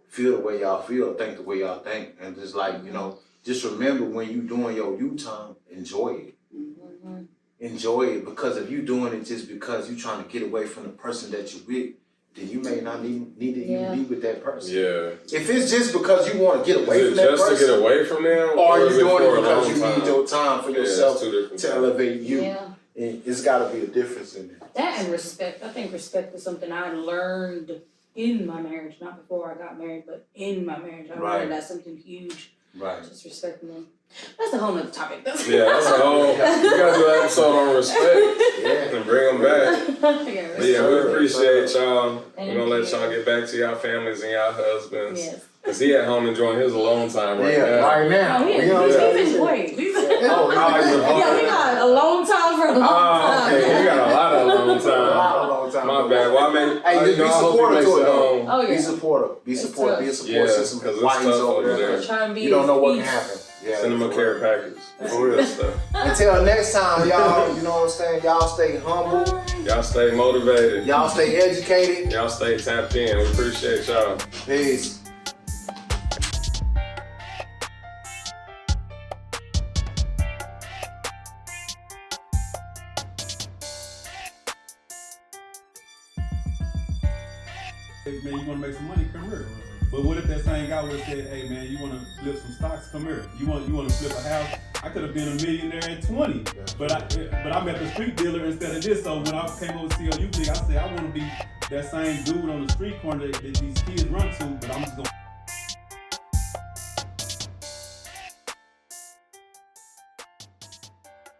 feel the way y'all feel, think the way y'all think. And just like, you know, just remember when you doing your U-turn, enjoy it. Enjoy it, because if you doing it just because you trying to get away from the person that you with, then you may not need to even be with that person. Yeah. If it's just because you want to get away from that person. Just to get away from them? Or you is it doing for it a because long you time? need your time for yourself to elevate you. Yeah. And it's got to be a difference in it. That and respect. I think respect is something I learned in my marriage, not before I got married, but in my marriage. I learned that's something huge. Right. Just respecting them. That's a whole nother topic. Yeah, that's a whole. We gotta do an episode on respect and bring them back. But yeah, we appreciate y'all. We're gonna let y'all get back to y'all families and y'all husbands. Yes. Cause he at home enjoying his alone time right now. Right now. Oh, yeah. You know what I'm saying? Wait. We Oh, got a long time for a long time. okay. We got a lot of alone A lot of long time. time. My bad. Well, I mean, Hey, just be supportive to it though. Oh, yeah. Be supportive. Be supportive. Be a support Yeah, system. 'cause it's Why he's tough over over there. there. Try and be You don't know what peace. can happen. Yeah, Send him a care package. For real stuff. Until next time, y'all, you know what I'm saying? Y'all stay humble. Y'all stay motivated. Y'all stay educated. Y'all stay tapped in. We appreciate y'all. Peace. Hey man, you wanna make some money, come here. But what if that same guy would have said, hey man, you wanna flip some stocks, come here. You wanna flip a house? I could have been a millionaire at 20. But I met the street dealer instead of this. So when I came over to COU, I said I wanna be that same dude on the street corner that these kids run to, but I'm just gonna